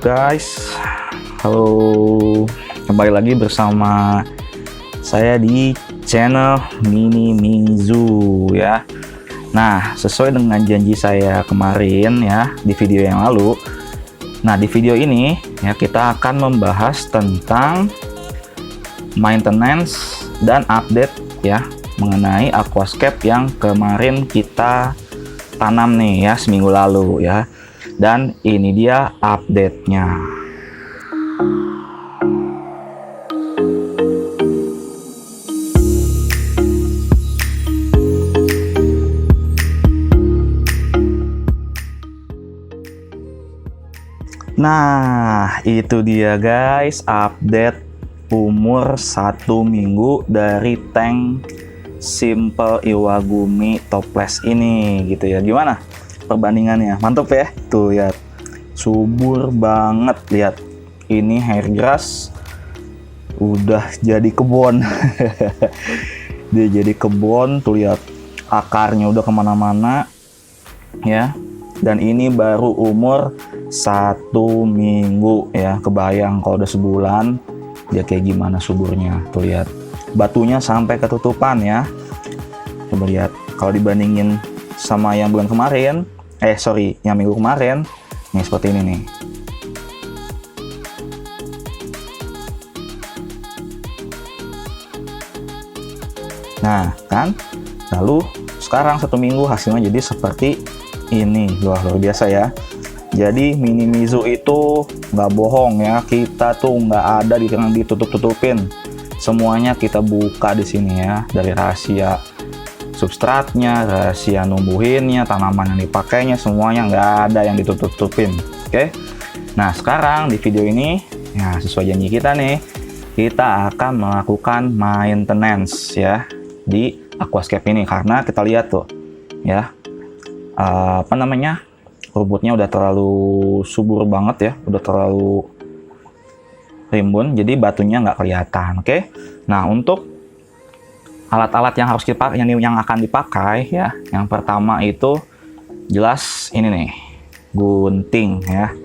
guys, halo, kembali lagi bersama saya di channel Mini Mizu ya. Nah, sesuai dengan janji saya kemarin ya di video yang lalu. Nah, di video ini ya kita akan membahas tentang maintenance dan update ya mengenai aquascape yang kemarin kita tanam nih ya seminggu lalu ya. Dan ini dia update-nya. Nah, itu dia guys, update umur 1 minggu dari tank Simple Iwagumi Topless ini gitu ya. Gimana perbandingannya? Mantap ya, tuh lihat, subur banget. Lihat, ini hair grass udah jadi kebun. Dia jadi kebun, tuh lihat, akarnya udah kemana-mana ya. Dan ini baru umur 1 minggu ya. Kebayang kalau udah sebulan dia kayak gimana suburnya. Tuh lihat, batunya sampai ketutupan ya. Coba lihat, kalau dibandingin sama yang bulan kemarin, yang minggu kemarin, nih seperti ini nih. Nah kan, lalu sekarang 1 minggu hasilnya jadi seperti ini. Luar biasa ya. Jadi Mini Mizu itu nggak bohong ya, kita tuh nggak ada yang ditutup-tutupin. Semuanya kita buka di sini ya, dari rahasia substratnya, rahasia numbuhinnya, tanaman yang dipakainya, semuanya nggak ada yang ditutup-tutupin. Oke. Nah sekarang di video ini ya, sesuai janji kita nih, kita akan melakukan maintenance ya di aquascape ini. Karena kita lihat tuh ya, rumputnya udah terlalu subur banget ya, udah terlalu rimbun, jadi batunya nggak kelihatan. Oke. Nah, untuk alat-alat yang harus kita yang akan dipakai ya, yang pertama itu jelas ini nih, gunting ya,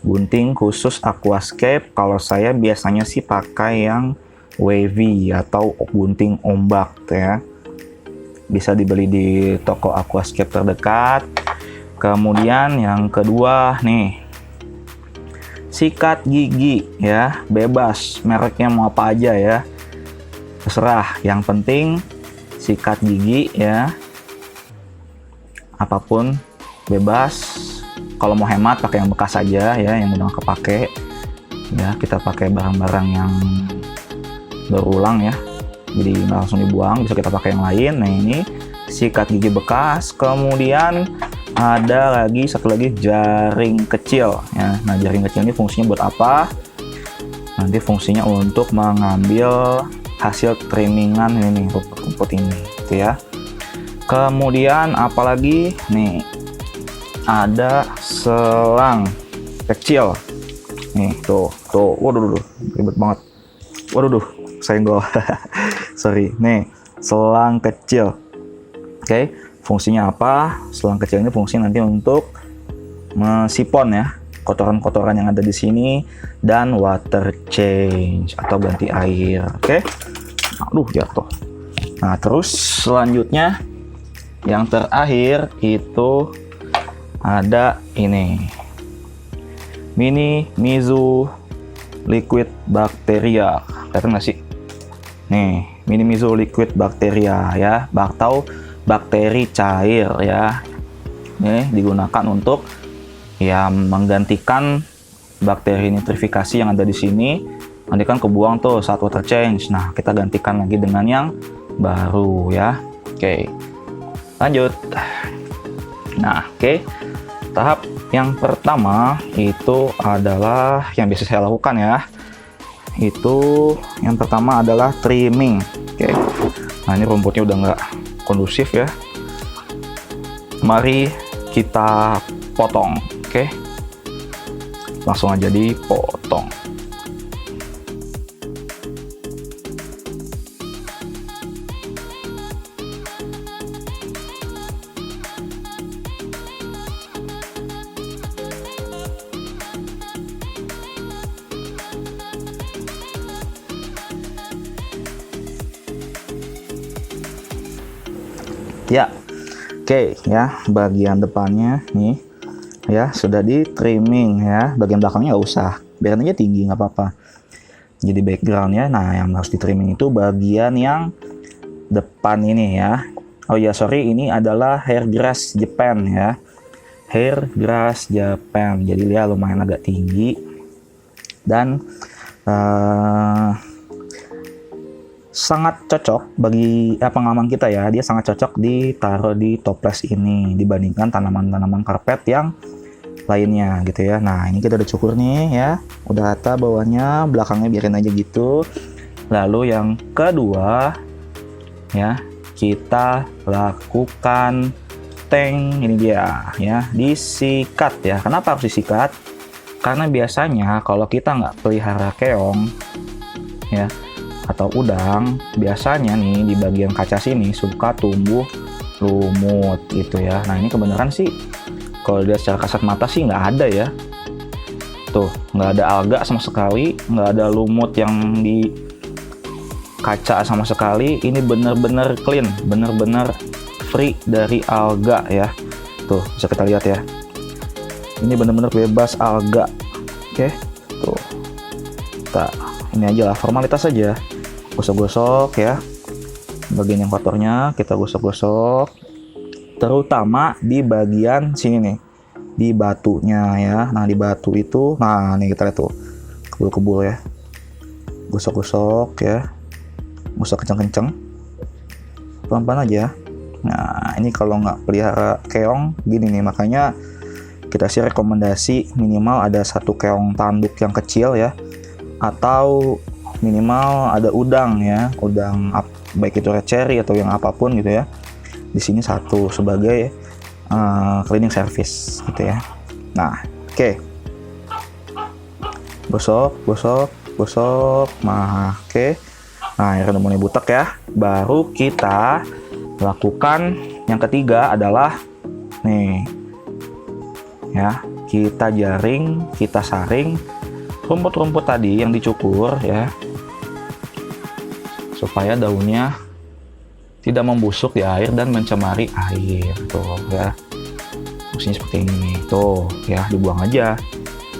gunting khusus aquascape. Kalau saya biasanya sih pakai yang wavy atau gunting ombak ya, bisa dibeli di toko aquascape terdekat. Kemudian yang kedua nih, sikat gigi ya, bebas mereknya mau apa aja ya, terserah, yang penting sikat gigi ya, apapun bebas. Kalau mau hemat pakai yang bekas aja ya, yang udah kepake ya. Kita pakai barang-barang yang berulang ya, jadi nggak langsung dibuang, bisa kita pakai yang lain. Nah ini sikat gigi bekas. Kemudian ada lagi satu lagi, jaring kecil ya. Nah jaring kecil ini fungsinya buat apa? Nanti fungsinya untuk mengambil hasil trimmingan ini, rumput ini gitu ya. Kemudian apalagi nih, ada selang kecil nih, tuh waduh ribet banget, waduh senggol. Sorry, nih selang kecil. Oke. Fungsinya apa? Selang kecil ini fungsinya nanti untuk mensipon ya kotoran-kotoran yang ada di sini dan water change atau ganti air. Oke. Aduh, jatuh. Nah, terus selanjutnya yang terakhir itu ada ini, Mini Mizu Liquid Bacteria. Kelihatan nggak sih? Nih, Mini Mizu Liquid Bacteria ya, atau bakteri cair ya. Ini digunakan untuk ya menggantikan bakteri nitrifikasi yang ada di sini. Nanti kan kebuang tuh saat water change. Nah, kita gantikan lagi dengan yang baru ya. Oke. Lanjut. Nah, oke. Tahap yang pertama itu adalah yang biasa saya lakukan ya. Itu yang pertama adalah trimming. Oke. Nah, ini rumputnya udah nggak kondusif ya, mari kita potong. Oke, langsung aja dipotong. Ya, oke ya, bagian depannya nih ya sudah di trimming ya. Bagian belakangnya nggak usah, biarin aja tinggi nggak apa-apa. Jadi backgroundnya, nah yang harus di trimming itu bagian yang depan ini ya. Oh ya sorry, ini adalah Hairgrass Japan ya. Hairgrass Japan, jadi dia lumayan agak tinggi dan sangat cocok bagi pengalaman kita ya. Dia sangat cocok ditaruh di toples ini dibandingkan tanaman-tanaman karpet yang lainnya gitu ya. Nah ini kita udah cukur nih ya, udah rata bawahnya, belakangnya biarin aja gitu. Lalu yang kedua ya, kita lakukan tank, ini dia ya, disikat ya. Kenapa harus disikat? Karena biasanya kalau kita nggak pelihara keong ya atau udang, biasanya nih di bagian kaca sini suka tumbuh lumut gitu ya. Nah ini kebenaran sih kalau lihat secara kasat mata sih nggak ada ya. Tuh nggak ada alga sama sekali, nggak ada lumut yang di kaca sama sekali. Ini bener-bener clean, bener-bener free dari alga ya. Tuh bisa kita lihat ya, ini bener-bener bebas alga. Oke tuh, kita ini aja lah, formalitas saja, gosok-gosok ya. Bagian yang kotornya kita gosok-gosok, terutama di bagian sini nih, di batunya ya. Nah di batu itu, nah nih kita lihat tuh kebul-kebul ya. Gosok-gosok ya, gosok kenceng-kenceng, pelan-pelan aja. Nah ini kalau nggak pelihara keong gini nih, makanya kita sih rekomendasi minimal ada satu keong tanduk yang kecil ya, atau minimal ada udang ya, udang baik itu red cherry atau yang apapun gitu ya, di sini satu sebagai cleaning service gitu ya. Nah oke, gosok. Nah oke, nah ini udah mulai butek ya. Baru kita lakukan yang ketiga adalah nih ya, kita jaring, kita saring rumput-rumput tadi yang dicukur ya, supaya daunnya tidak membusuk di air dan mencemari air tuh ya. Fungsinya seperti ini tuh ya, dibuang aja,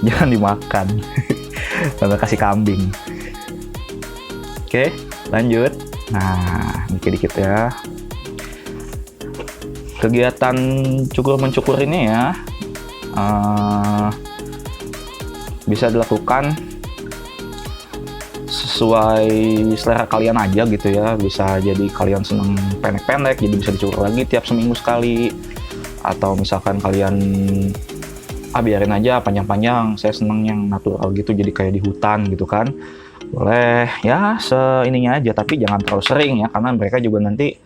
jangan dimakan. Sampai kasih kambing. Oke lanjut. Nah dikit-dikit ya, kegiatan cukur mencukur ini ya bisa dilakukan sesuai selera kalian aja gitu ya. Bisa jadi kalian seneng pendek-pendek, jadi bisa dicukur lagi tiap seminggu sekali, atau misalkan kalian biarin aja panjang-panjang, saya seneng yang natural gitu, jadi kayak di hutan gitu kan, boleh ya, seininya aja, tapi jangan terlalu sering ya, karena mereka juga nanti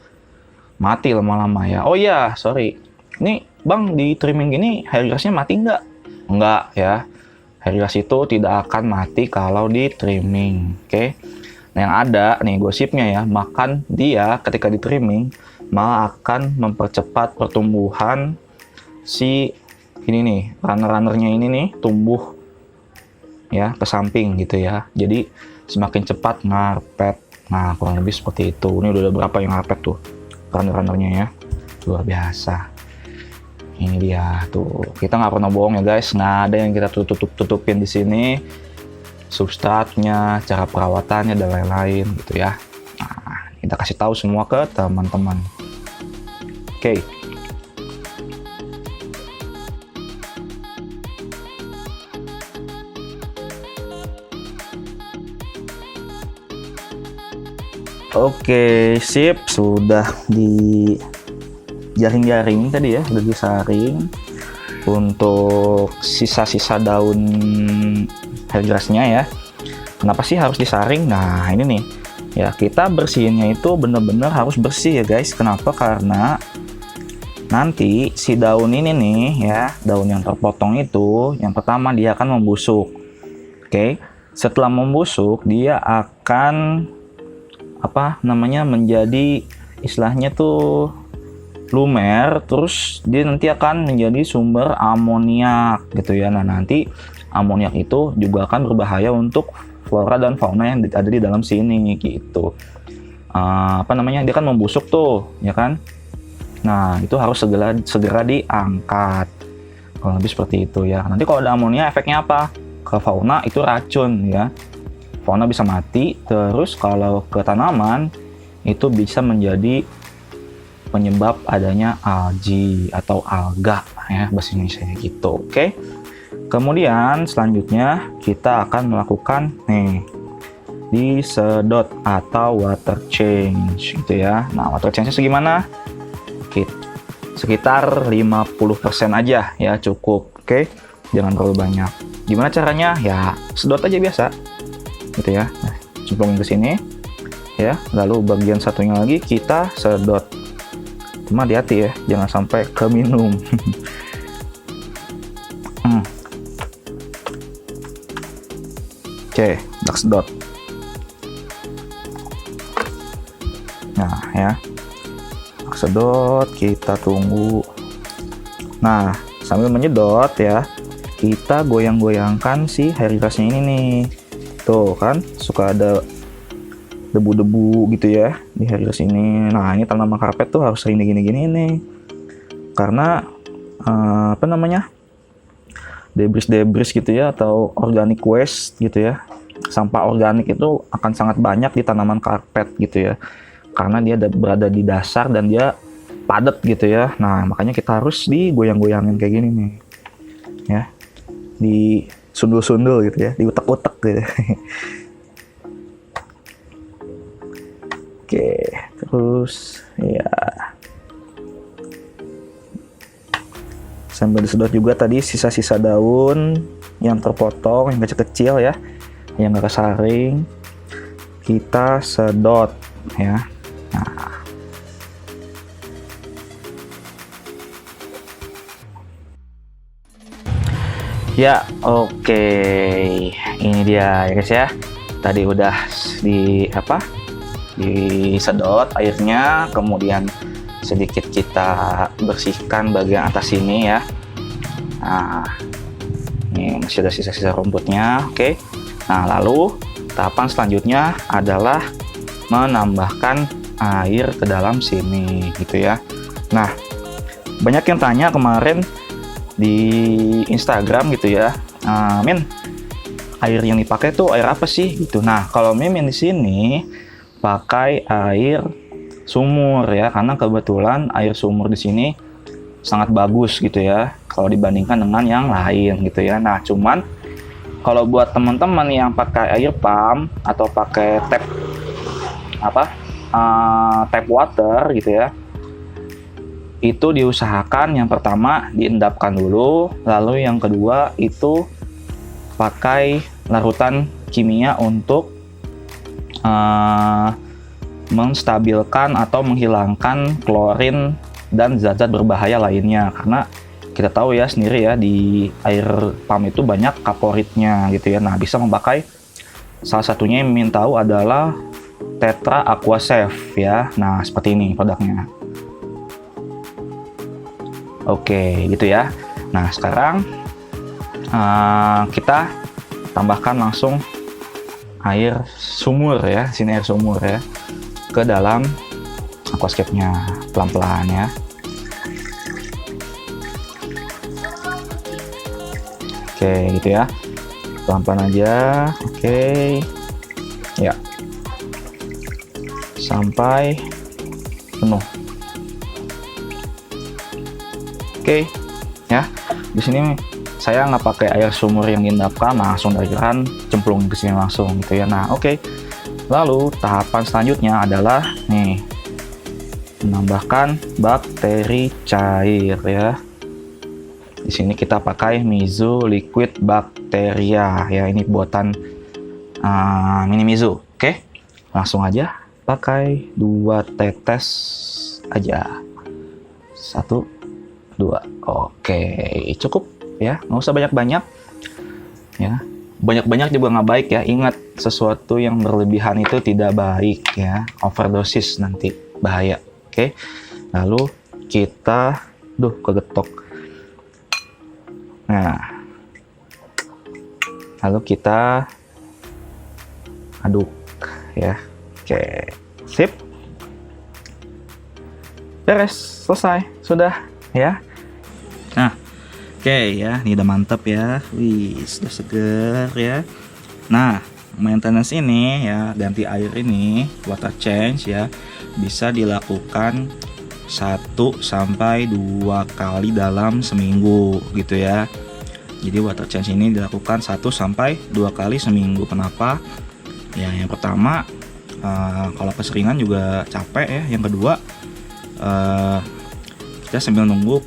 mati lama-lama ya. Oh iya sorry, ini bang di trimming gini hairgrassnya mati nggak? Nggak ya, hairgrass itu tidak akan mati kalau di trimming. Oke. Nah yang ada nih gosipnya ya, makan dia ketika di trimming malah akan mempercepat pertumbuhan si ini nih, runner-runnernya ini nih tumbuh ya ke samping gitu ya, jadi semakin cepat ngarpet. Nah kurang lebih seperti itu. Ini udah berapa yang ngarpet tuh runner-runnernya ya, luar biasa. Ini dia tuh, kita nggak pernah bohong ya guys, nggak ada yang kita tutupin di sini, substratnya, cara perawatannya dan lain-lain gitu ya. Nah kita kasih tahu semua ke teman-teman. Oke. Oke, sip, sudah di jaring-jaring tadi ya, udah disaring. Untuk sisa-sisa daun hairgrassnya ya, kenapa sih harus disaring? Nah ini nih ya, kita bersihinnya itu bener-bener harus bersih ya guys. Kenapa? Karena nanti si daun ini nih ya, daun yang terpotong itu, yang pertama dia akan membusuk. Oke, setelah membusuk dia akan menjadi istilahnya tuh lumer, terus dia nanti akan menjadi sumber amoniak gitu ya. Nah nanti amoniak itu juga akan berbahaya untuk flora dan fauna yang ada di dalam sini gitu. Dia kan membusuk tuh ya kan. Nah, itu harus segera diangkat. Kalau lebih seperti itu ya. Nanti kalau ada amonia efeknya apa? Ke fauna itu racun ya. Fauna bisa mati, terus kalau ke tanaman itu bisa menjadi penyebab adanya algae atau alga ya, bahasa Indonesia gitu. Oke. Kemudian selanjutnya kita akan melakukan disedot atau water change gitu ya. Nah, water change-nya segimana? Sekitar 50% aja ya, cukup. Oke, jangan terlalu banyak. Gimana caranya? Ya sedot aja biasa gitu ya. Nah, cemplungin ke sini ya, lalu bagian satunya lagi kita sedot. Cuma hati-hati ya, jangan sampai keminum. Oke, udah sedot. Nah ya, sedot, kita tunggu. Nah, sambil menyedot ya, kita goyang-goyangkan si hair grassnya ini nih. Tuh kan, suka ada debu-debu gitu ya di hair grass ini. Nah, ini tanaman karpet tuh harus sering gini-gini nih. Karena debris gitu ya, atau organic waste gitu ya. Sampah organik itu akan sangat banyak di tanaman karpet gitu ya. Karena dia berada di dasar dan dia padat gitu ya. Nah, makanya kita harus digoyang-goyangin kayak gini nih. Ya. Di sundul-sundul gitu ya, diutek-utek gitu. Oke, terus ya. Sambil disedot juga tadi sisa-sisa daun yang terpotong, yang kecil-kecil ya, yang nggak kesaring, kita sedot ya. Nah, ya oke, ini dia ya guys ya. Tadi udah disedot airnya, kemudian sedikit kita bersihkan bagian atas ini ya. Nah, ini masih ada sisa-sisa rumputnya. Oke. Nah, lalu tahapan selanjutnya adalah menambahkan air ke dalam sini gitu ya. Nah, banyak yang tanya kemarin di Instagram gitu ya, Min, air yang dipakai tuh air apa sih gitu. Nah, kalau Mimin di sini pakai air sumur ya, karena kebetulan air sumur di sini sangat bagus gitu ya kalau dibandingkan dengan yang lain gitu ya. Nah, cuman kalau buat teman-teman yang pakai air pump atau pakai tap tap water gitu ya, itu diusahakan yang pertama diendapkan dulu, lalu yang kedua itu pakai larutan kimia untuk menstabilkan atau menghilangkan klorin dan zat-zat berbahaya lainnya. Karena kita tahu ya sendiri ya, di air pump itu banyak kaporitnya gitu ya. Nah, bisa memakai salah satunya yang Mimin tahu adalah Tetra Aqua Safe ya. Nah, seperti ini produknya. Oke, gitu ya. Nah, sekarang kita tambahkan langsung air sumur ya, sini air sumur ya, ke dalam aquascape-nya pelan-pelan ya. Oke, gitu ya, pelan-pelan aja. Oke ya, sampai penuh. Oke ya, di sini saya nggak pakai air sumur yang diendapkan, langsung dari keran cemplung ke sini langsung gitu ya. Nah, oke. Lalu tahapan selanjutnya adalah nih, menambahkan bakteri cair ya. Di sini kita pakai Mizu Liquid Bacteria ya, ini buatan Mini Mizu. Oke, langsung aja pakai 2 tetes aja. 1, 2. Oke, cukup ya, nggak usah banyak-banyak ya. Banyak-banyak juga nggak baik ya. Ingat, sesuatu yang berlebihan itu tidak baik ya. Overdosis nanti bahaya. Oke. Lalu kita kegetok. Nah, lalu kita aduk ya. Oke, sip. beres, selesai, sudah ya. Nah, oke ya, ini udah mantep ya. Wih, sudah seger ya. Nah, maintenance ini ya, ganti air ini, water change ya, bisa dilakukan 1 sampai 2 kali dalam seminggu gitu ya. Jadi water change ini dilakukan 1 sampai 2 kali seminggu. Kenapa? Ya, yang pertama, kalau keseringan juga capek ya. Yang kedua, kita sambil nunggu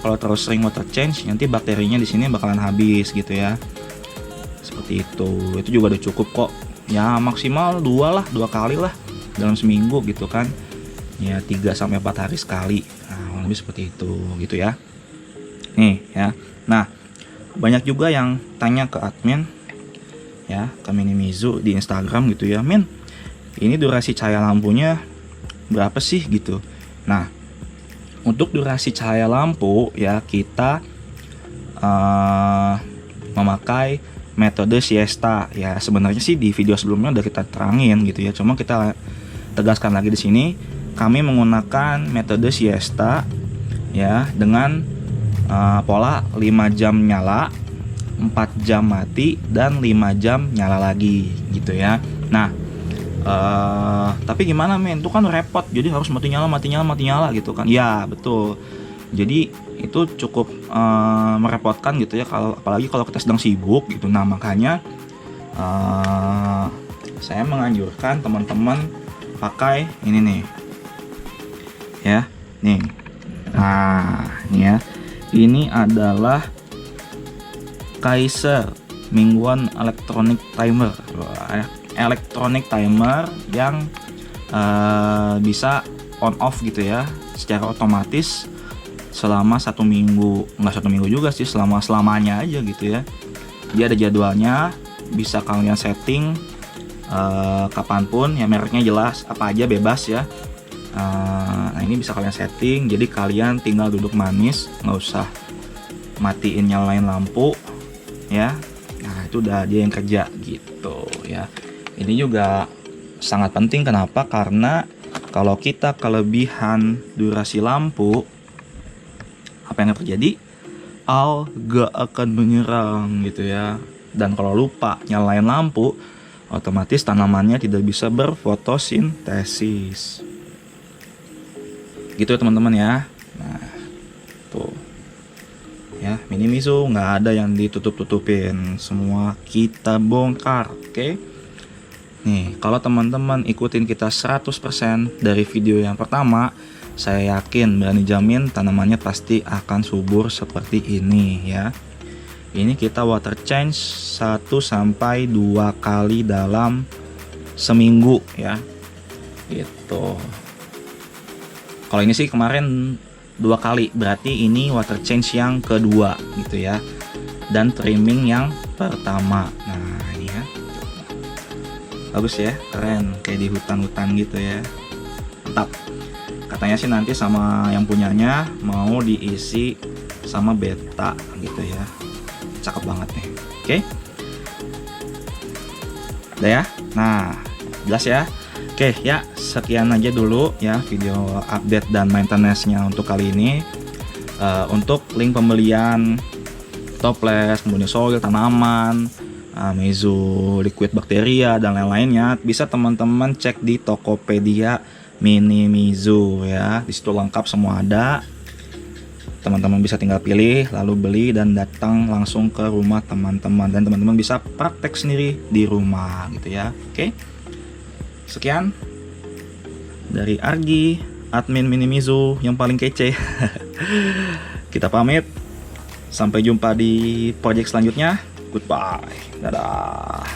kalau terus sering water change, nanti bakterinya di sini bakalan habis gitu ya. Seperti itu juga udah cukup kok ya, maksimal 2 kali lah dalam seminggu gitu kan ya, 3 sampai 4 hari sekali. Nah, lebih seperti itu gitu ya. Nih ya. Nah, banyak juga yang tanya ke admin ya, ke Minimizu di Instagram gitu ya, Min, ini durasi cahaya lampunya berapa sih gitu. Nah, untuk durasi cahaya lampu ya, kita memakai metode siesta ya. Sebenarnya sih di video sebelumnya udah kita terangin gitu ya, cuma kita tegaskan lagi di sini. Kami menggunakan metode siesta ya, dengan pola 5 jam nyala, 4 jam mati, dan 5 jam nyala lagi gitu ya. Nah, tapi gimana men, itu kan repot, jadi harus mati nyala gitu kan. Ya betul, jadi itu cukup merepotkan gitu ya, apalagi kalau kita sedang sibuk gitu. Nah, makanya saya menganjurkan teman-teman pakai ini nih ya, nih. Nah, ini ya, ini adalah Kaiser Mingguan Electronic Timer, yang bisa on off gitu ya secara otomatis selama 1 minggu. Nggak 1 minggu juga sih, selamanya aja gitu ya. Dia ada jadwalnya, bisa kalian setting kapanpun ya, mereknya jelas, apa aja bebas ya. Nah, ini bisa kalian setting, jadi kalian tinggal duduk manis, nggak usah matiin nyalain lampu ya. Nah, itu udah dia yang kerja gitu ya. Ini juga sangat penting, kenapa? Karena kalau kita kelebihan durasi lampu, apa yang akan terjadi? Alga akan menyerang gitu ya. Dan kalau lupa nyalain lampu, otomatis tanamannya tidak bisa berfotosintesis. Gitu ya teman-teman ya. Nah, tuh ya, Minimizu nggak ada yang ditutup-tutupin, semua kita bongkar. Oke. Nih, kalau teman-teman ikutin kita 100% dari video yang pertama, saya yakin, berani jamin tanamannya pasti akan subur seperti ini ya. Ini kita water change 1 sampai 2 kali dalam seminggu ya. Gitu. Kalau ini sih kemarin 2 kali, berarti ini water change yang kedua gitu ya. Dan trimming yang pertama. Nah, ini ya. Bagus ya, keren, kayak di hutan-hutan gitu ya. Mantap. Katanya sih nanti sama yang punyanya mau diisi sama beta gitu ya. Cakep banget nih. Oke. Udah ya. Nah, jelas ya. Oke ya, sekian aja dulu ya video update dan maintenance-nya untuk kali ini. Untuk link pembelian toples, kemudian soil tanaman, Mizu liquid bakteria dan lain-lainnya, bisa teman-teman cek di Tokopedia Minimizu ya. Di situ lengkap semua ada. Teman-teman bisa tinggal pilih lalu beli dan datang langsung ke rumah teman-teman, dan teman-teman bisa praktek sendiri di rumah gitu ya. Oke. Sekian dari Argi, admin Minimizu yang paling kece. Kita pamit. Sampai jumpa di project selanjutnya. Goodbye. Dadah.